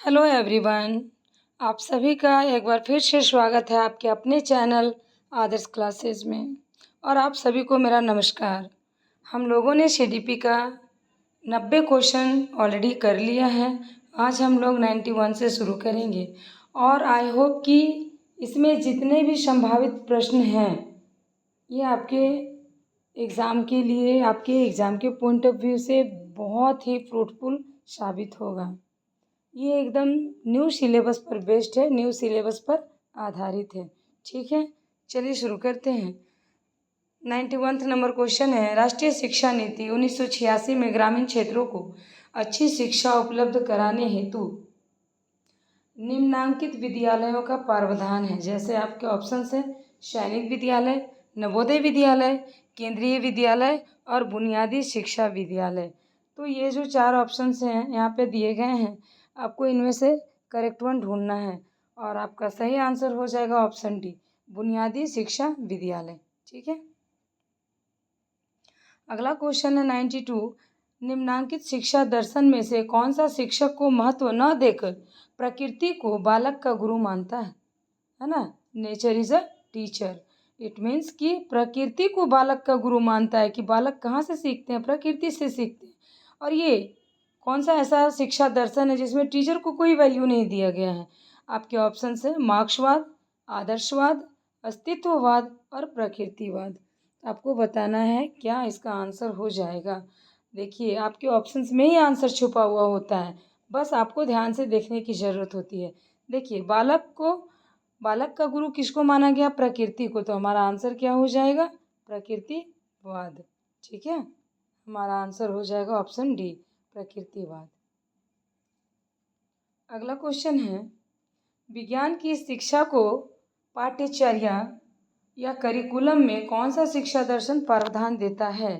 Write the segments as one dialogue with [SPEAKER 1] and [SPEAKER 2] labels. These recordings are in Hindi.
[SPEAKER 1] Hello everyone. आप सभी का एक बार फिर से स्वागत है आपके अपने चैनल आदर्श क्लासेस में। और आप सभी को मेरा नमस्कार। हम लोगों ने सीडीपी का 90 क्वेश्चन ऑलरेडी कर लिया है। आज हम लोग 91 से शुरू करेंगे और आई होप कि इसमें जितने भी संभावित प्रश्न हैं ये आपके एग्ज़ाम के लिए, आपके एग्ज़ाम के पॉइंट ऑफ व्यू से बहुत ही फ्रूटफुल साबित होगा। ये एकदम न्यू सिलेबस पर बेस्ड है, न्यू सिलेबस पर आधारित है। ठीक है, चलिए शुरू करते हैं। 91 नंबर क्वेश्चन है, राष्ट्रीय शिक्षा नीति 1986 में ग्रामीण क्षेत्रों को अच्छी शिक्षा उपलब्ध कराने हेतु निम्नांकित विद्यालयों का प्रावधान है। जैसे आपके ऑप्शन है सैनिक विद्यालय, नवोदय विद्यालय, केंद्रीय विद्यालय और बुनियादी शिक्षा विद्यालय। तो ये जो चार ऑप्शंस हैं यहाँ पे दिए गए हैं, आपको इनमें से करेक्ट वन ढूंढना है और आपका सही आंसर हो जाएगा ऑप्शन डी, बुनियादी शिक्षा विद्यालय। ठीक है, अगला क्वेश्चन है 92, निम्नांकित शिक्षा दर्शन में से कौन सा शिक्षक को महत्व न देकर प्रकृति को बालक का गुरु मानता है ना। Nature is a teacher. It means कि प्रकृति को बालक का गुरु मानता है कि बालक कहाँ से सीखते हैं, प्रकृति से सीखते हैं। और ये कौन सा ऐसा शिक्षा दर्शन है जिसमें टीचर को कोई वैल्यू नहीं दिया गया है। आपके ऑप्शन है मार्क्सवाद, आदर्शवाद, अस्तित्ववाद और प्रकृतिवाद। आपको बताना है क्या इसका आंसर हो जाएगा। देखिए आपके ऑप्शंस में ही आंसर छुपा हुआ होता है, बस आपको ध्यान से देखने की ज़रूरत होती है। देखिए बालक का गुरु किसको माना गया, प्रकृति को, तो हमारा आंसर क्या हो जाएगा, प्रकृतिवाद। ठीक है, हमारा आंसर हो जाएगा ऑप्शन डी, प्रकृतिवाद। अगला क्वेश्चन है, विज्ञान की शिक्षा को पाठ्यचर्या या करिकुलम में कौन सा शिक्षा दर्शन प्रावधान देता है।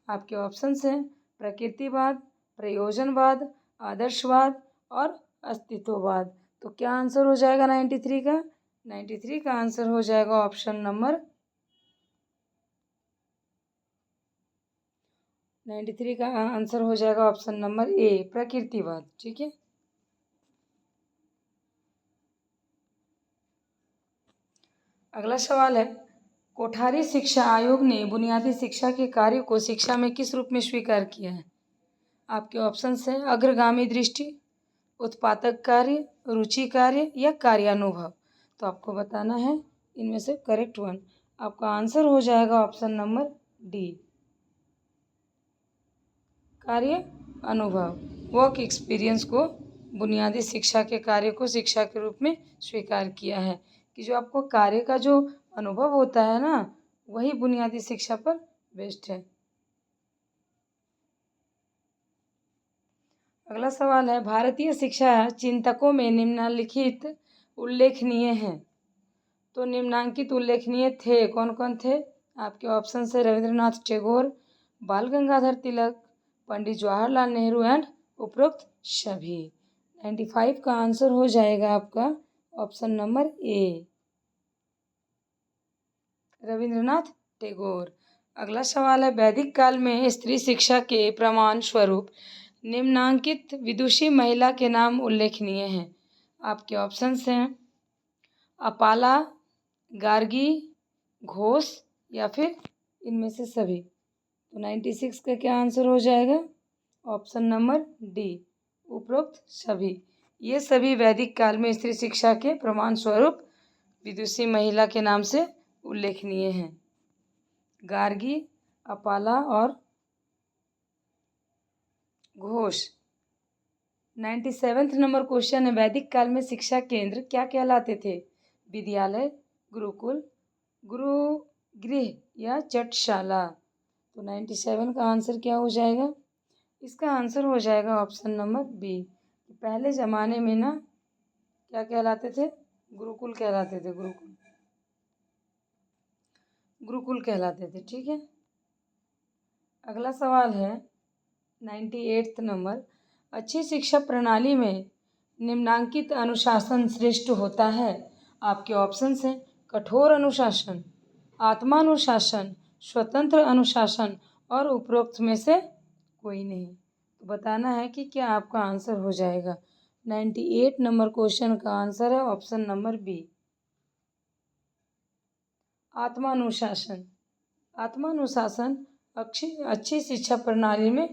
[SPEAKER 1] आपके ऑप्शंस हैं प्रकृतिवाद, प्रयोजनवाद, आदर्शवाद और अस्तित्ववाद। तो क्या आंसर हो जाएगा 93 का, 93 का आंसर हो जाएगा ऑप्शन नंबर 93 का आंसर हो जाएगा ऑप्शन नंबर ए, प्रकृतिवाद। ठीक है, अगला सवाल है, कोठारी शिक्षा आयोग ने बुनियादी शिक्षा के कार्य को शिक्षा में किस रूप में स्वीकार किया है। आपके ऑप्शंस हैं अग्रगामी दृष्टि, उत्पादक कार्य, रुचि कार्य या कार्यानुभव। तो आपको बताना है इनमें से करेक्ट वन। आपका आंसर हो जाएगा ऑप्शन नंबर डी, कार्य अनुभव। वर्क एक्सपीरियंस को बुनियादी शिक्षा के कार्य को शिक्षा के रूप में स्वीकार किया है कि जो आपको कार्य का जो अनुभव होता है ना, वही बुनियादी शिक्षा पर बेस्ड है। अगला सवाल है, भारतीय शिक्षा चिंतकों में निम्नलिखित उल्लेखनीय हैं। तो निम्नांकित उल्लेखनीय थे, कौन कौन थे। आपके ऑप्शन है रविंद्रनाथ टैगोर, बाल गंगाधर तिलक, पंडित जवाहरलाल नेहरू एंड उपरोक्त सभी। 95 का आंसर हो जाएगा आपका option number A, Rabindranath Tagore. अगला सवाल है, वैदिक काल में स्त्री शिक्षा के प्रमाण स्वरूप निम्नांकित विदुषी महिला के नाम उल्लेखनीय हैं। आपके ऑप्शंस हैं अपाला, गार्गी, घोष या फिर इनमें से सभी। तो 96 का क्या आंसर हो जाएगा, ऑप्शन नंबर डी, उपरोक्त सभी। ये सभी वैदिक काल में स्त्री शिक्षा के प्रमाण स्वरूप विदुषी महिला के नाम से उल्लेखनीय हैं, गार्गी, अपाला और घोष। 97 नंबर क्वेश्चन है, वैदिक काल में शिक्षा केंद्र क्या कहलाते थे। विद्यालय, गुरुकुल, गुरुगृह या चटशाला। तो 97 का आंसर क्या हो जाएगा, इसका आंसर हो जाएगा ऑप्शन नंबर बी। पहले ज़माने में ना क्या कहलाते थे, गुरुकुल कहलाते थे, गुरुकुल कहलाते थे। ठीक है, अगला सवाल है 98 नंबर, अच्छी शिक्षा प्रणाली में निम्नांकित अनुशासन श्रेष्ठ होता है। आपके ऑप्शंस हैं कठोर अनुशासन, आत्मानुशासन, स्वतंत्र अनुशासन और उपरोक्त में से कोई नहीं। तो बताना है कि क्या आपका आंसर हो जाएगा। 98 नंबर क्वेश्चन का आंसर है ऑप्शन नंबर बी, आत्मानुशासन। आत्मानुशासन अच्छी शिक्षा प्रणाली में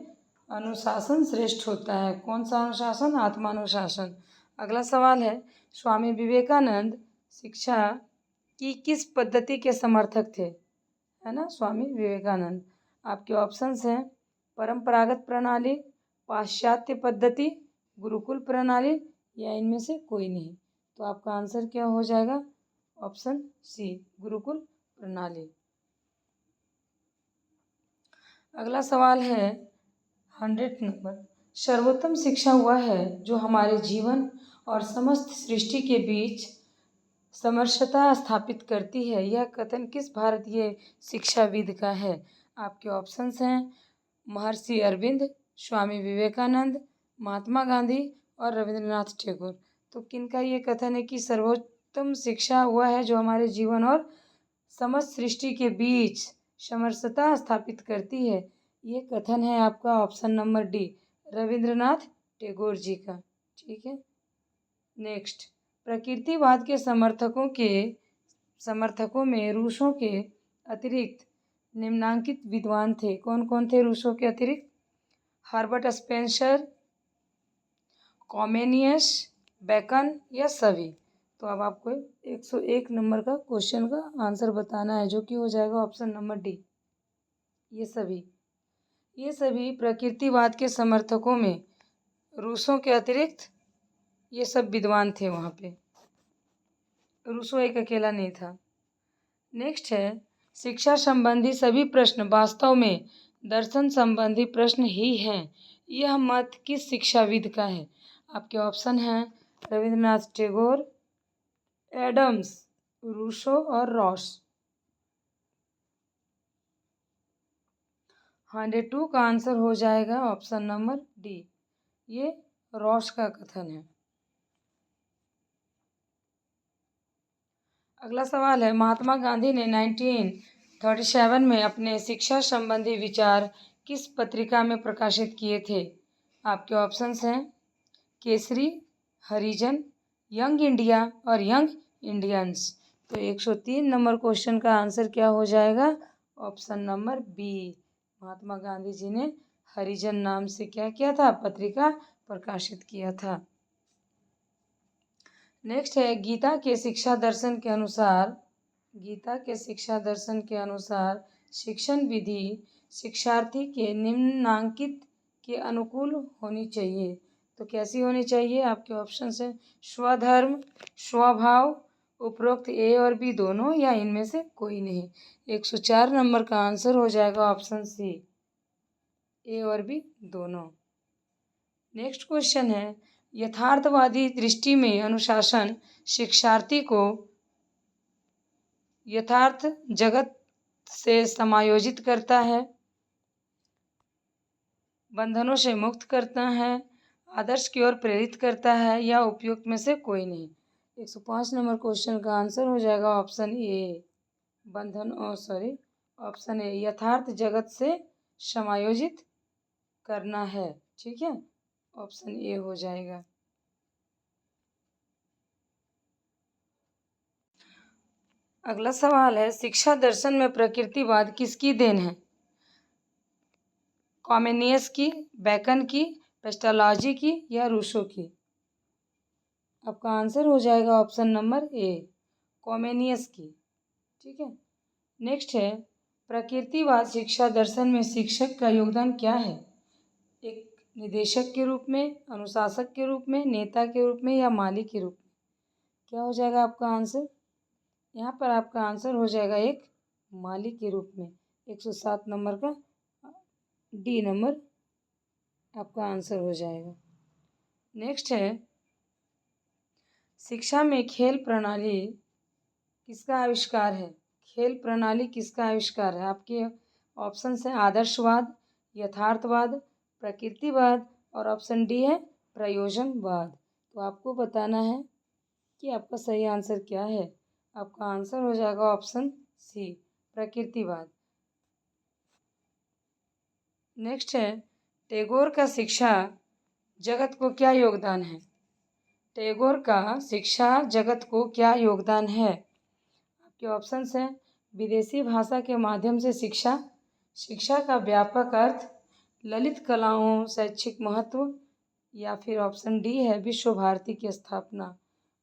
[SPEAKER 1] अनुशासन श्रेष्ठ होता है। कौन सा अनुशासन? आत्मानुशासन। अगला सवाल है, स्वामी विवेकानंद शिक्षा की किस पद्धति के समर्थक थे? है ना, स्वामी विवेकानंद। आपके ऑप्शंस हैं परंपरागत प्रणाली, पाश्चात्य पद्धति, गुरुकुल प्रणाली या इनमें से कोई नहीं। तो आपका आंसर क्या हो जाएगा? ऑप्शन सी, गुरुकुल प्रणाली। अगला सवाल है 100 नंबर, सर्वोत्तम शिक्षा वह है जो हमारे जीवन और समस्त सृष्टि के बीच समरसता स्थापित करती है। यह कथन किस भारतीय शिक्षाविद का है? आपके ऑप्शंस हैं महर्षि अरविंद, स्वामी विवेकानंद, महात्मा गांधी और रविंद्रनाथ टैगोर। तो किनका ये कथन है कि सर्वोत्तम शिक्षा वह है जो हमारे जीवन और समस्त सृष्टि के बीच समरसता स्थापित करती है? ये कथन है आपका option number D, Rabindranath Tagore ji का। ठीक है। नेक्स्ट, प्रकृतिवाद के समर्थकों में रूसों के अतिरिक्त निम्नांकित विद्वान थे। कौन कौन थे रूसों के अतिरिक्त? हर्बर्ट स्पेंसर, कॉमेनियस, बेकन या सभी। तो अब आपको 101 नंबर का क्वेश्चन का आंसर बताना है, जो कि हो जाएगा ऑप्शन नंबर डी, ये सभी प्रकृतिवाद के समर्थकों में रूसों के अतिरिक्त ये सब विद्वान थे वहाँ पे, रूसो एक अकेला नहीं था। नेक्स्ट है, शिक्षा संबंधी सभी प्रश्न वास्तव में दर्शन संबंधी प्रश्न ही हैं। यह मत किस शिक्षाविद का है? आपके ऑप्शन हैं रविंद्रनाथ टैगोर, एडम्स, रूसो और रॉस। 102 का आंसर हो जाएगा ऑप्शन नंबर डी, ये रॉस का कथन है। अगला सवाल है, महात्मा गांधी ने 1937 में अपने शिक्षा संबंधी विचार किस पत्रिका में प्रकाशित किए थे? आपके ऑप्शंस हैं केसरी, हरिजन, यंग इंडिया और यंग इंडियंस। तो 103 नंबर क्वेश्चन का आंसर क्या हो जाएगा? Option number B, Mahatma Gandhi ji ने हरिजन नाम से क्या किया था? पत्रिका प्रकाशित किया था। नेक्स्ट है, गीता के शिक्षा दर्शन के अनुसार शिक्षण विधि शिक्षार्थी के निम्नांकित के अनुकूल होनी चाहिए। तो कैसी होनी चाहिए? आपके ऑप्शन है स्वधर्म, स्वभाव, उपरोक्त ए और बी दोनों या इनमें से कोई नहीं। 104 नंबर का आंसर हो जाएगा ऑप्शन सी, ए और बी दोनों। नेक्स्ट क्वेश्चन है, यथार्थवादी दृष्टि में अनुशासन शिक्षार्थी को यथार्थ जगत से समायोजित करता है, बंधनों से मुक्त करता है, आदर्श की ओर प्रेरित करता है या उपयुक्त में से कोई नहीं। 105 नंबर क्वेश्चन का आंसर हो जाएगा ऑप्शन ए, ऑप्शन ए, यथार्थ जगत से समायोजित करना है। ठीक है, ऑप्शन ए हो जाएगा। अगला सवाल है, शिक्षा दर्शन में प्रकृतिवाद किसकी देन है? कॉमेनियस की, बेकन की, पेस्टालॉजी की या रूसो की? आपका आंसर हो जाएगा ऑप्शन नंबर ए, कॉमेनियस की। ठीक है। नेक्स्ट है, प्रकृतिवाद शिक्षा दर्शन में शिक्षक का योगदान क्या है? एक निदेशक के रूप में, अनुशासक के रूप में, नेता के रूप में या माली के रूप में? क्या हो जाएगा आपका आंसर? यहाँ पर आपका आंसर हो जाएगा एक माली के रूप में। 107 नंबर का डी नंबर आपका आंसर हो जाएगा। नेक्स्ट है, शिक्षा में खेल प्रणाली किसका आविष्कार है? खेल प्रणाली किसका आविष्कार है? आपके ऑप्शन हैं आदर्शवाद, यथार्थवाद, प्रकृतिवाद और ऑप्शन डी है प्रयोजनवाद। तो आपको बताना है कि आपका सही आंसर क्या है। आपका आंसर हो जाएगा ऑप्शन सी, प्रकृतिवाद। नेक्स्ट है, टैगोर का शिक्षा जगत को क्या योगदान है? टैगोर का शिक्षा जगत को क्या योगदान है? आपके ऑप्शंस हैं विदेशी भाषा के माध्यम से शिक्षा, शिक्षा का व्यापक अर्थ, ललित कलाओं शैक्षिक महत्व, या फिर ऑप्शन डी है विश्व भारती की स्थापना।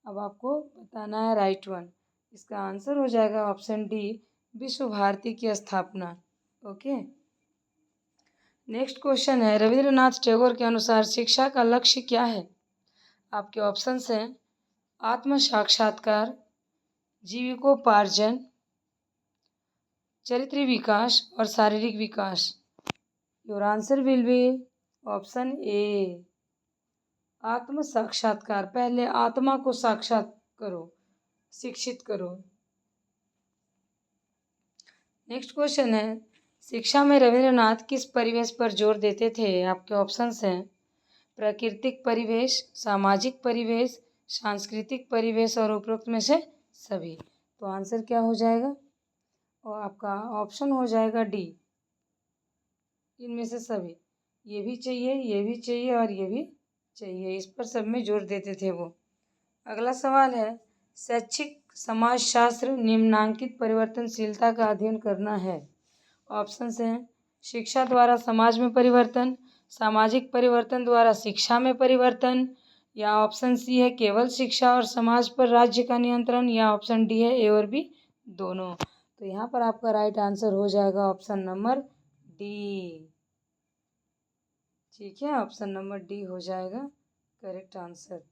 [SPEAKER 1] अब आपको बताना है राइट वन। इसका आंसर हो जाएगा ऑप्शन डी विश्व भारती की स्थापना। ओके, नेक्स्ट क्वेश्चन है रविंद्रनाथ टैगोर के अनुसार शिक्षा का लक्ष्य क्या है? आपके ऑप्शंस हैं आत्म साक्षात्कार, जीविकोपार्जन, चरित्र विकास और शारीरिक विकास। Your answer will be option A आत्म साक्षात्कार। पहले आत्मा को साक्षात करो, शिक्षित करो। नेक्स्ट क्वेश्चन है शिक्षा में रविंद्रनाथ किस परिवेश पर जोर देते थे? आपके ऑप्शंस हैं प्राकृतिक परिवेश, सामाजिक परिवेश, सांस्कृतिक परिवेश और उपरोक्त में से सभी। तो आंसर क्या हो जाएगा? और आपका ऑप्शन हो जाएगा डी इनमें से सभी। ये भी चाहिए, ये भी चाहिए और ये भी चाहिए, इस पर सब में जोर देते थे वो। अगला सवाल है शैक्षिक समाजशास्त्र निम्नांकित परिवर्तनशीलता का अध्ययन करना है। ऑप्शंस हैं शिक्षा द्वारा समाज में परिवर्तन, सामाजिक परिवर्तन द्वारा शिक्षा में परिवर्तन, या ऑप्शन सी है केवल शिक्षा और समाज पर राज्य का नियंत्रण, या ऑप्शन डी है ए और बी दोनों। तो यहाँ पर आपका राइट आंसर हो जाएगा ऑप्शन नंबर डी। ठीक है, ऑप्शन नंबर डी हो जाएगा करेक्ट आंसर।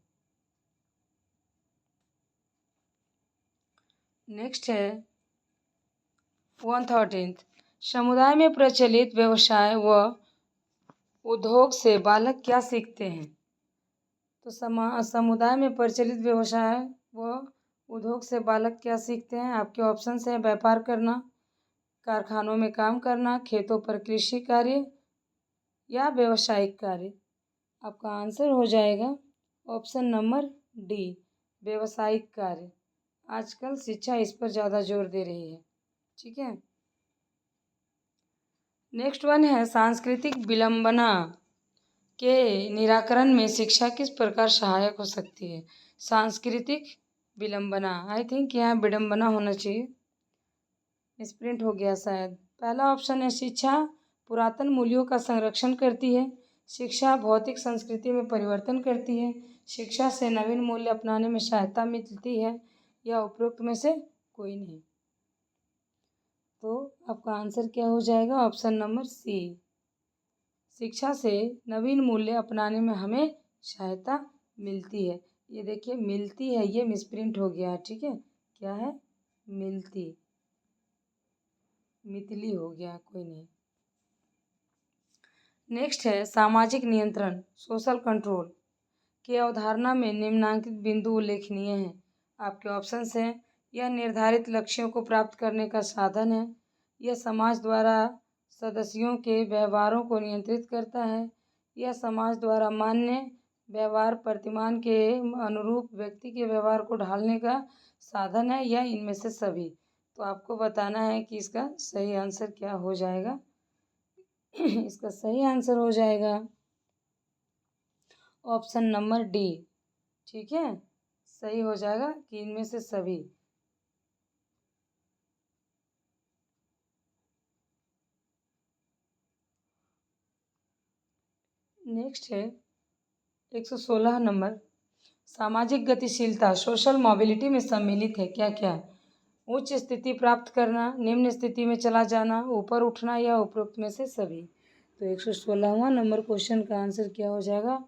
[SPEAKER 1] नेक्स्ट है 113 समुदाय में प्रचलित व्यवसाय व उद्योग से बालक क्या सीखते हैं? तो समुदाय में प्रचलित व्यवसाय व उद्योग से बालक क्या सीखते हैं? आपके ऑप्शंस हैं व्यापार करना, कारखानों में काम करना, खेतों पर कृषि कार्य, या व्यवसायिक कार्य। आपका आंसर हो जाएगा ऑप्शन नंबर डी व्यवसायिक कार्य। आजकल शिक्षा इस पर ज़्यादा जोर दे रही है। ठीक है, नेक्स्ट वन है सांस्कृतिक विडंबना के निराकरण में शिक्षा किस प्रकार सहायक हो सकती है? सांस्कृतिक विडंबना, आई थिंक यहाँ विडंबना होना चाहिए, मिसप्रिंट हो गया शायद। पहला ऑप्शन है शिक्षा पुरातन मूल्यों का संरक्षण करती है, शिक्षा भौतिक संस्कृति में परिवर्तन करती है, शिक्षा से नवीन मूल्य अपनाने में सहायता मिलती है, या उपरोक्त में से कोई नहीं। तो आपका आंसर क्या हो जाएगा? ऑप्शन नंबर सी शिक्षा से नवीन मूल्य अपनाने में हमें सहायता मिलती है। ये देखिए मिलती है, ये मिसप्रिंट हो गया है। ठीक है, क्या है? मिलती, मितली हो गया, कोई नहीं। नेक्स्ट है सामाजिक नियंत्रण सोशल कंट्रोल की अवधारणा में निम्नांकित बिंदु उल्लेखनीय हैं। आपके ऑप्शंस हैं यह निर्धारित लक्ष्यों को प्राप्त करने का साधन है, यह समाज द्वारा सदस्यों के व्यवहारों को नियंत्रित करता है, यह समाज द्वारा मान्य व्यवहार प्रतिमान के अनुरूप व्यक्ति के व्यवहार को ढालने का साधन है, या इनमें से सभी। तो आपको बताना है कि इसका सही आंसर क्या हो जाएगा। इसका सही आंसर हो जाएगा ऑप्शन नंबर डी। ठीक है, सही हो जाएगा कि इनमें से सभी। नेक्स्ट है 116 नंबर सामाजिक गतिशीलता सोशल मोबिलिटी में सम्मिलित है क्या क्या? उच्च स्थिति प्राप्त करना, निम्न स्थिति में चला जाना, ऊपर उठना, या उपरोक्त में से सभी। तो 116वां नंबर क्वेश्चन का आंसर क्या हो जाएगा?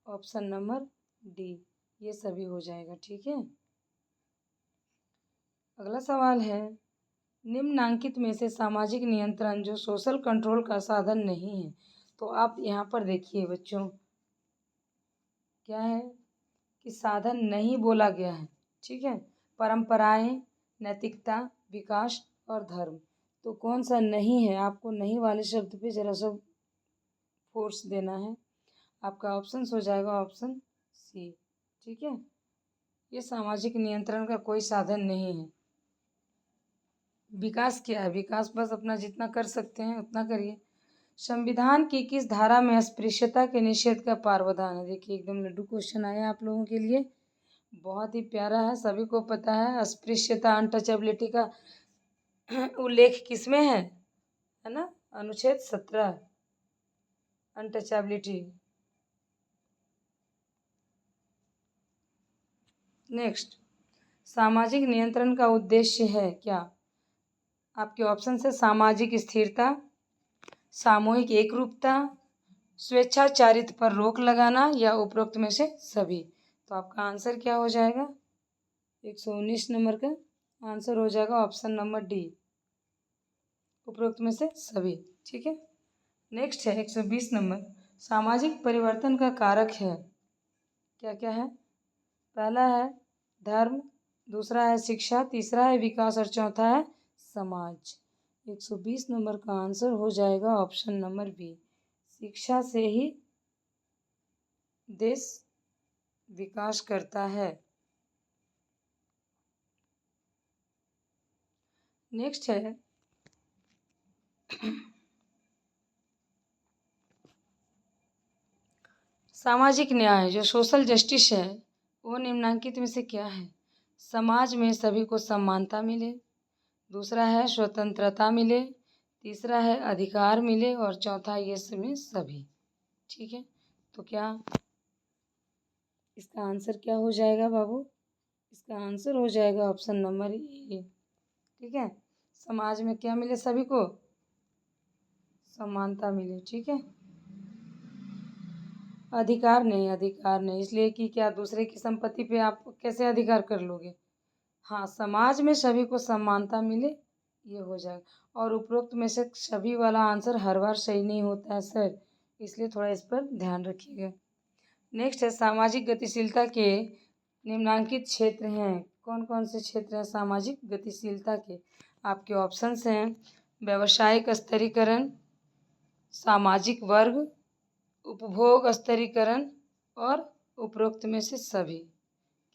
[SPEAKER 1] ऑप्शन नंबर डी, ये सभी हो जाएगा। ठीक है, अगला सवाल है निम्नांकित में से सामाजिक नियंत्रण जो सोशल कंट्रोल का साधन नहीं है। तो आप यहाँ पर देखिए बच्चों, क्या है कि साधन नहीं बोला गया है। ठीक है, परंपराएं, नैतिकता, विकास और धर्म। तो कौन सा नहीं है? आपको नहीं वाले शब्द पे जरा सा फोर्स देना है। आपका ऑप्शन हो जाएगा ऑप्शन सी। ठीक है, ये सामाजिक नियंत्रण का कोई साधन नहीं है। विकास क्या है? विकास बस अपना जितना कर सकते हैं उतना करिए। संविधान की किस धारा में अस्पृश्यता के निषेध का प्रावधान है? देखिए एकदम लड्डू क्वेश्चन आया आप लोगों के लिए, बहुत ही प्यारा है, सभी को पता है। अस्पृश्यता अनटचेबिलिटी का उल्लेख किसमें है ना? अनुच्छेद 17 अनटचेबिलिटी। नेक्स्ट, सामाजिक नियंत्रण का उद्देश्य है क्या? आपके ऑप्शन है सामाजिक स्थिरता, सामूहिक एकरूपता, स्वेच्छाचारित्व पर रोक लगाना या उपरोक्त में से सभी। तो आपका आंसर क्या हो जाएगा? 119 नंबर का आंसर हो जाएगा ऑप्शन नंबर डी, उपरोक्त में से सभी। ठीक है। नेक्स्ट है 120 नंबर, सामाजिक परिवर्तन का कारक है क्या क्या है? पहला है धर्म, दूसरा है शिक्षा, तीसरा है विकास और चौथा है समाज। 120 नंबर का आंसर हो जाएगा ऑप्शन नंबर बी, शिक्षा से ही देश विकास करता है। नेक्स्ट है सामाजिक न्याय, जो सोशल जस्टिस है वो निम्नलिखित में से क्या है? समाज में सभी को समानता मिले, दूसरा है स्वतंत्रता मिले, तीसरा है अधिकार मिले और चौथा ये में सभी। ठीक है, तो क्या इसका आंसर क्या हो जाएगा बाबू? इसका आंसर हो जाएगा ऑप्शन नंबर ए। ठीक है, समाज में क्या मिले? सभी को समानता मिले। ठीक है, अधिकार नहीं, अधिकार नहीं, इसलिए कि क्या दूसरे की संपत्ति पे आप कैसे अधिकार कर लोगे? हाँ, समाज में सभी को समानता मिले, ये हो जाएगा। और उपरोक्त में से सभी वाला आंसर हर बार सही नहीं होता है सर, इसलिए थोड़ा इस पर ध्यान रखिएगा। नेक्स्ट है सामाजिक गतिशीलता के निम्नलिखित क्षेत्र हैं। कौन कौन से क्षेत्र हैं सामाजिक गतिशीलता के? आपके ऑप्शंस हैं व्यावसायिक स्तरीकरण, सामाजिक वर्ग, उपभोग स्तरीकरण और उपरोक्त में से सभी।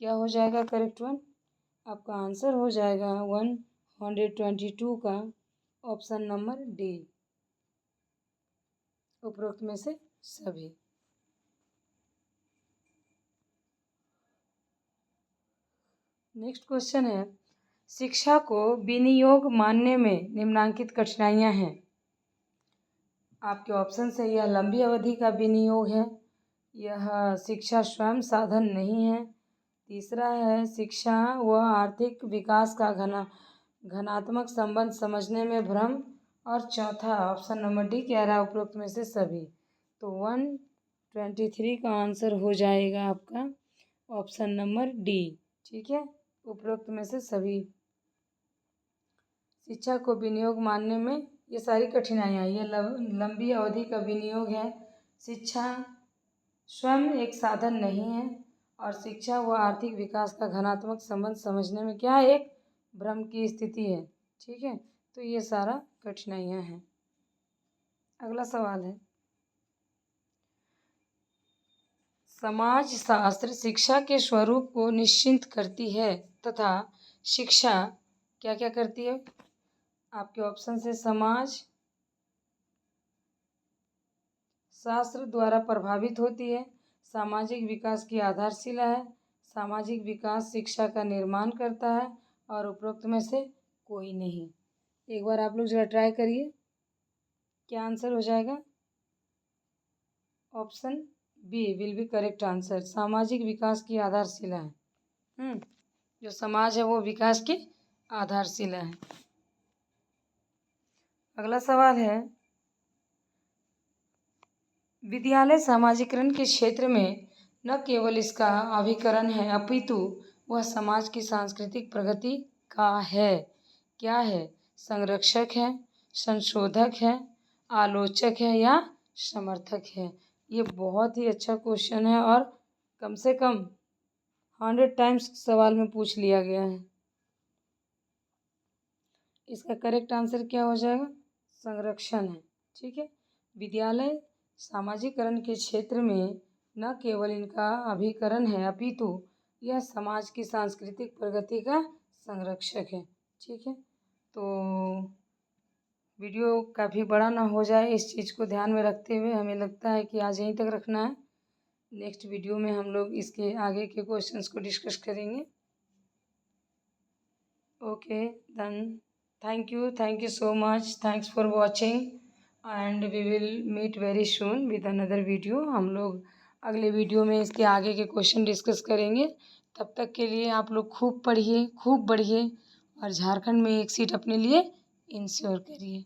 [SPEAKER 1] क्या हो जाएगा करेक्ट वन? आपका आंसर हो जाएगा 122 का ऑप्शन नंबर डी, उपरोक्त में से सभी। नेक्स्ट क्वेश्चन है शिक्षा को विनियोग मानने में निम्नलिखित कठिनाइयां हैं। आपके ऑप्शन है यह लंबी अवधि का विनियोग है, यह शिक्षा स्वयं साधन नहीं है, तीसरा है शिक्षा व आर्थिक विकास का घनात्मक संबंध समझने में भ्रम और चौथा ऑप्शन नंबर डी कह रहा है उपरोक्त में से सभी। तो 123 का आंसर हो जाएगा आपका ऑप्शन नंबर डी। ठीक है, उपरोक्त में से सभी। शिक्षा को विनियोग मानने में ये सारी कठिनाइयाँ, ये लंबी अवधि का विनियोग है, शिक्षा स्वयं एक साधन नहीं है और शिक्षा व आर्थिक विकास का घनात्मक संबंध समझने में क्या है? एक भ्रम की स्थिति है। ठीक है, तो ये सारा कठिनाइयाँ हैं। अगला सवाल है समाज शास्त्र शिक्षा के स्वरूप को निश्चित करती है तथा शिक्षा क्या क्या करती है? आपके ऑप्शन से समाज शास्त्र द्वारा प्रभावित होती है, सामाजिक विकास की आधारशिला है, सामाजिक विकास शिक्षा का निर्माण करता है और उपरोक्त में से कोई नहीं। एक बार आप लोग जरा ट्राई करिए, क्या आंसर हो जाएगा? Option B will be correct answer, सामाजिक विकास की आधारशिला है। जो समाज है वो विकास की आधारशिला है। अगला सवाल है विद्यालय सामाजिकरण के क्षेत्र में न केवल इसका अभिकरण है अपितु वह समाज की सांस्कृतिक प्रगति का है। क्या है? संरक्षक है, संशोधक है, आलोचक है या समर्थक है? ये बहुत ही अच्छा क्वेश्चन है और कम से कम 100 टाइम्स सवाल में पूछ लिया गया है। इसका करेक्ट आंसर क्या हो जाएगा? संरक्षण है। ठीक है, विद्यालय सामाजिकरण के क्षेत्र में न केवल इनका अभिकरण है अपितु यह समाज की सांस्कृतिक प्रगति का संरक्षक है। ठीक है, तो वीडियो काफ़ी बड़ा ना हो जाए, इस चीज़ को ध्यान में रखते हुए हमें लगता है कि आज यहीं तक रखना है। नेक्स्ट वीडियो में हम लोग इसके आगे के क्वेश्चंस को डिस्कस करेंगे। Okay then, thank you so much, thanks for watching and we will meet very soon with another video। हम लोग अगले वीडियो में इसके आगे के क्वेश्चन डिस्कस करेंगे। तब तक के लिए आप लोग खूब पढ़िए, खूब बढ़िए और झारखंड में एक सीट अपने लिए इंश्योर करिए।